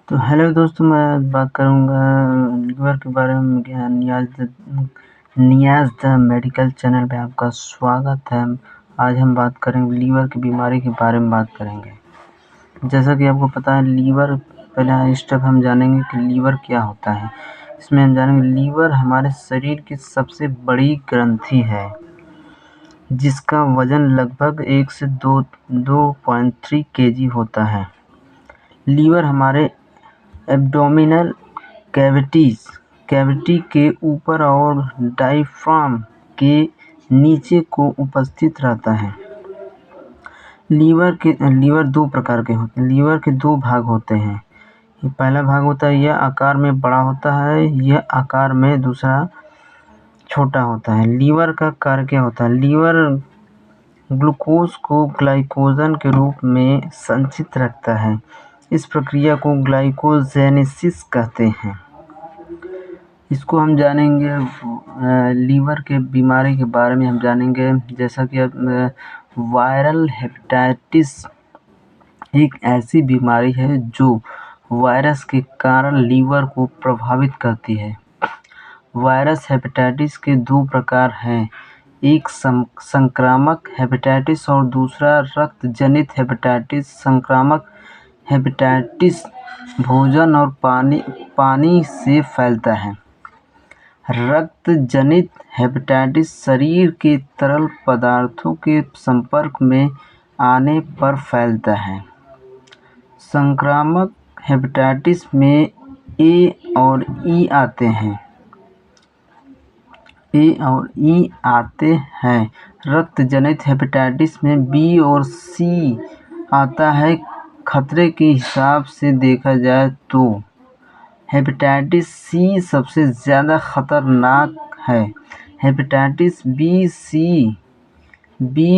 तो हेलो दोस्तों, मैं आज बात करूँगा लीवर के बारे में। नियाज़ द मेडिकल चैनल पे आपका स्वागत है। आज हम बात करेंगे लीवर की बीमारी के बारे में बात करेंगे। जैसा कि आपको पता है लीवर, पहला स्टेप हम जानेंगे कि लीवर क्या होता है। इसमें हम जानेंगे लीवर हमारे शरीर की सबसे बड़ी ग्रंथि है, जिसका वजन लगभग 1 से 2.3 kg होता है। लीवर हमारे एब्डोमिनल कैविटी के ऊपर और डायफ्राम के नीचे को उपस्थित रहता है। लीवर दो प्रकार के होते हैं। लीवर के दो भाग होते हैं। ये पहला भाग होता है, यह आकार में बड़ा होता है, यह आकार में दूसरा छोटा होता है। लीवर का कार्य क्या होता है? लीवर ग्लूकोज को ग्लाइकोजन के रूप में संचित रखता है। इस प्रक्रिया को ग्लाइकोजेनेसिस कहते हैं। इसको हम जानेंगे। लीवर के बीमारी के बारे में हम जानेंगे। जैसा कि वायरल हेपेटाइटिस एक ऐसी बीमारी है जो वायरस के कारण लीवर को प्रभावित करती है। वायरस हेपेटाइटिस के दो प्रकार हैं, एक संक्रामक हेपेटाइटिस और दूसरा रक्त जनित हेपेटाइटिस। संक्रामक हेपेटाइटिस भोजन और पानी से फैलता है। रक्त जनित हेपेटाइटिस शरीर के तरल पदार्थों के संपर्क में आने पर फैलता है। संक्रामक हेपेटाइटिस में ए और ई आते हैं। रक्त जनित हेपेटाइटिस में बी और सी आता है। खतरे के हिसाब से देखा जाए तो हेपेटाइटिस सी सबसे ज़्यादा खतरनाक है। हेपेटाइटिस बी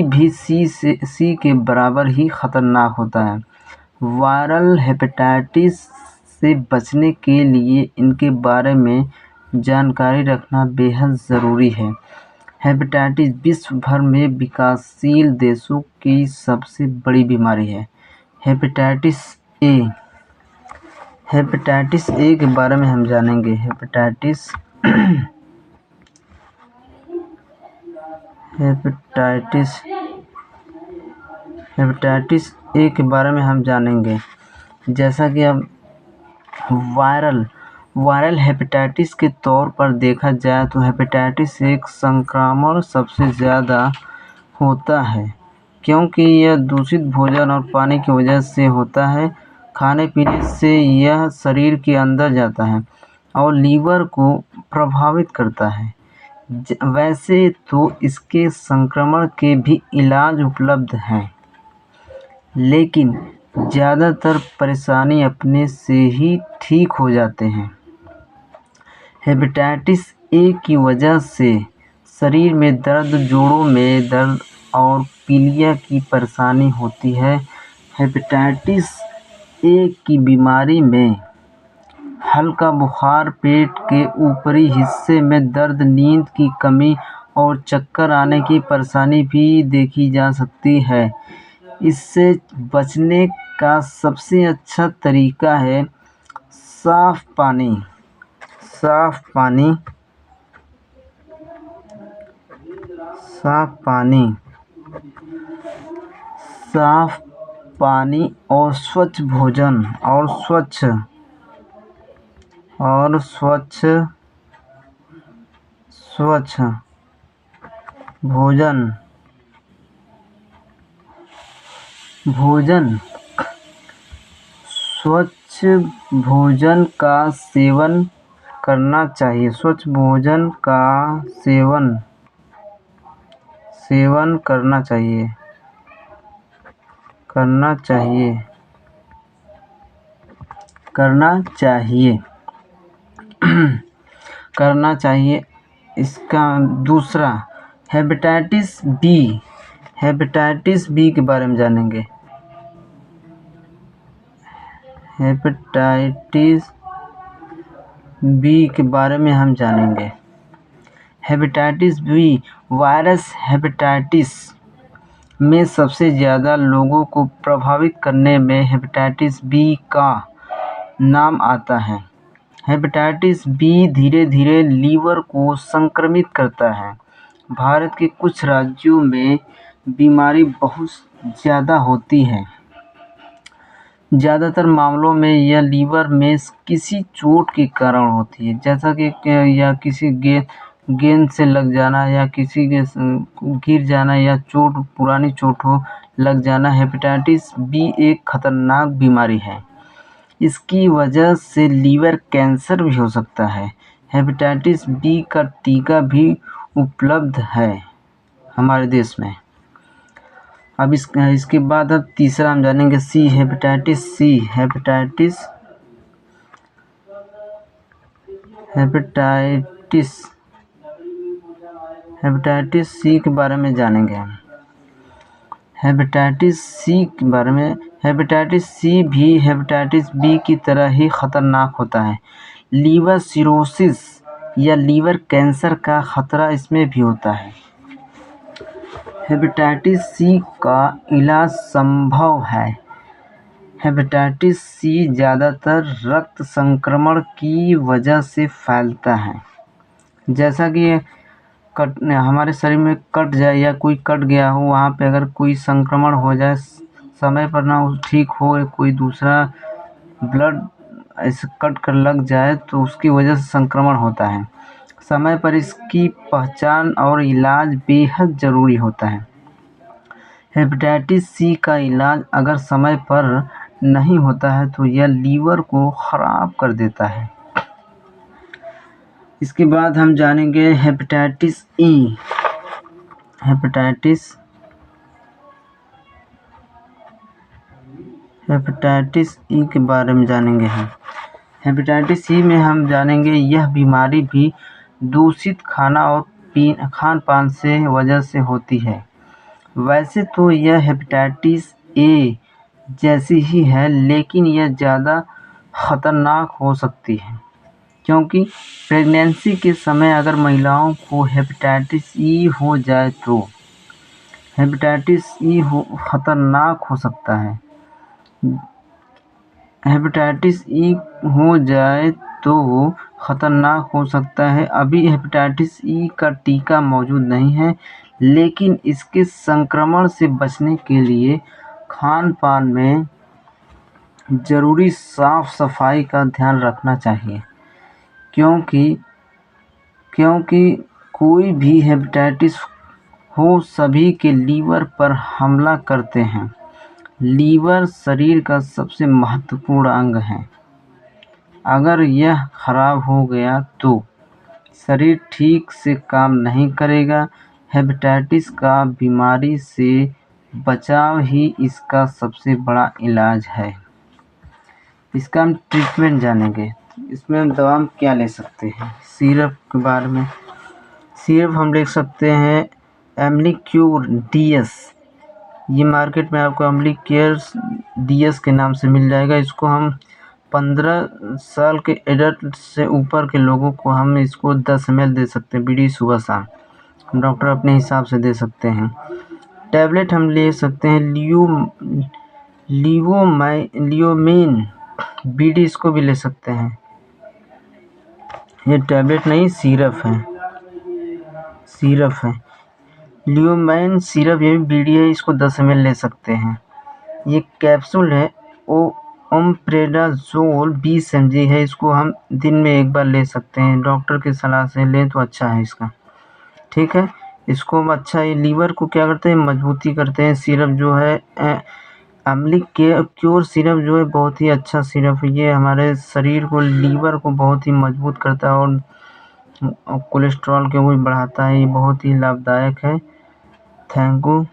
भी सी के बराबर ही खतरनाक होता है। वायरल हेपेटाइटिस से बचने के लिए इनके बारे में जानकारी रखना बेहद ज़रूरी है। हेपेटाइटिस विश्व भर में विकासशील देशों की सबसे बड़ी बीमारी है। हेपेटाइटिस ए के बारे में हम जानेंगे। हेपेटाइटिस ए के बारे में हम जानेंगे। जैसा कि अब वायरल हेपेटाइटिस के तौर पर देखा जाए तो हेपेटाइटिस एक संक्रमण सबसे ज़्यादा होता है, क्योंकि यह दूषित भोजन और पानी की वजह से होता है। खाने पीने से यह शरीर के अंदर जाता है और लीवर को प्रभावित करता है। वैसे तो इसके संक्रमण के भी इलाज उपलब्ध हैं, लेकिन ज़्यादातर परेशानी अपने से ही ठीक हो जाते हैं। हेपेटाइटिस ए की वजह से शरीर में दर्द, जोड़ों में दर्द और पीलिया की परेशानी होती है। हेपेटाइटिस ए की बीमारी में हल्का बुखार, पेट के ऊपरी हिस्से में दर्द, नींद की कमी और चक्कर आने की परेशानी भी देखी जा सकती है। इससे बचने का सबसे अच्छा तरीका है साफ पानी और स्वच्छ भोजन और स्वच्छ भोजन का सेवन करना चाहिए। करना चाहिए। इसका दूसरा हेपेटाइटिस बी के बारे में जानेंगे। हेपेटाइटिस बी के बारे में हम जानेंगे। हेपेटाइटिस बी वायरस हेपेटाइटिस में सबसे ज़्यादा लोगों को प्रभावित करने में हेपेटाइटिस बी का नाम आता है। हेपेटाइटिस बी धीरे धीरे लीवर को संक्रमित करता है। भारत के कुछ राज्यों में बीमारी बहुत ज़्यादा होती है। ज़्यादातर मामलों में यह लीवर में किसी चोट के कारण होती है, जैसा कि या किसी गेंद से लग जाना या किसी के गिर जाना या पुरानी चोट हो लग जाना। हेपेटाइटिस बी एक खतरनाक बीमारी है। इसकी वजह से लीवर कैंसर भी हो सकता है। हेपेटाइटिस बी का टीका भी उपलब्ध है हमारे देश में। अब इसके बाद अब तीसरा हम जानेंगे सी, हेपेटाइटिस सी। हेपेटाइटिस सी के बारे में जानेंगे हम। हेपेटाइटिस सी के बारे में, हेपेटाइटिस सी भी हेपेटाइटिस बी की तरह ही खतरनाक होता है। लीवर सिरोसिस या लीवर कैंसर का खतरा इसमें भी होता है। हेपेटाइटिस सी का इलाज संभव है। हेपेटाइटिस सी ज़्यादातर रक्त संक्रमण की वजह से फैलता है, जैसा कि हमारे शरीर में कट जाए या कोई कट गया हो, वहाँ पे अगर कोई संक्रमण हो जाए, समय पर ना ठीक हो, कोई दूसरा ब्लड ऐसे कट कर लग जाए तो उसकी वजह से संक्रमण होता है। समय पर इसकी पहचान और इलाज बेहद ज़रूरी होता है। हेपेटाइटिस सी का इलाज अगर समय पर नहीं होता है तो यह लीवर को ख़राब कर देता है। इसके बाद हम जानेंगे हेपेटाइटिस ई। हेपेटाइटिस ई के बारे में जानेंगे हम। हेपेटाइटिस ई में हम जानेंगे यह बीमारी भी दूषित खाना और खान पान से वजह से होती है। वैसे तो यह हेपेटाइटिस ए जैसी ही है, लेकिन यह ज़्यादा खतरनाक हो सकती है, क्योंकि प्रेगनेंसी के समय अगर महिलाओं को हेपेटाइटिस ई हो जाए तो हेपेटाइटिस ई खतरनाक हो सकता है। हेपेटाइटिस ई हो जाए तो खतरनाक हो सकता है। अभी हेपेटाइटिस ई का टीका मौजूद नहीं है, लेकिन इसके संक्रमण से बचने के लिए खान पान में ज़रूरी साफ सफाई का ध्यान रखना चाहिए, क्योंकि कोई भी हेपेटाइटिस हो सभी के लीवर पर हमला करते हैं। लीवर शरीर का सबसे महत्वपूर्ण अंग है। अगर यह खराब हो गया तो शरीर ठीक से काम नहीं करेगा। हेपेटाइटिस का बीमारी से बचाव ही इसका सबसे बड़ा इलाज है। इसका हम ट्रीटमेंट जानेंगे। इसमें हम दवा क्या ले सकते हैं। सिरप के बारे में, सिरप हम ले सकते हैं एम्बलिक्योर DS। ये मार्केट में आपको एम्बलिक्योर DS के नाम से मिल जाएगा। इसको हम 15 साल के एडल्ट से ऊपर के लोगों को हम इसको 10 ml दे सकते हैं, बीडी सुबह शाम। डॉक्टर अपने हिसाब से दे सकते हैं। टैबलेट हम ले सकते हैं लियोमेन बीडी, इसको भी ले सकते हैं। ये टैबलेट नहीं, सिरप है। लियोमेन सिरप, ये भी बीडी है, इसको 10 ml ले सकते हैं। ये कैप्सूल है ओमेप्राजोल 20 mg है, इसको हम दिन में एक बार ले सकते हैं। डॉक्टर की सलाह से लें तो अच्छा है इसका, ठीक है। इसको हम अच्छा, ये लीवर को क्या करते हैं, मजबूती करते हैं। सिरप जो है एम्बलिक्योर सिरप जो है बहुत ही अच्छा सिरप है। ये हमारे शरीर को, लीवर को बहुत ही मजबूत करता है और कोलेस्ट्रॉल को भी बढ़ाता है। ये बहुत ही लाभदायक है। Thank you.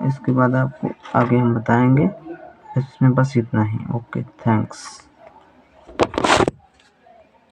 इसके बाद आपको आगे हम बताएंगे। इसमें बस इतना ही। Okay, thanks.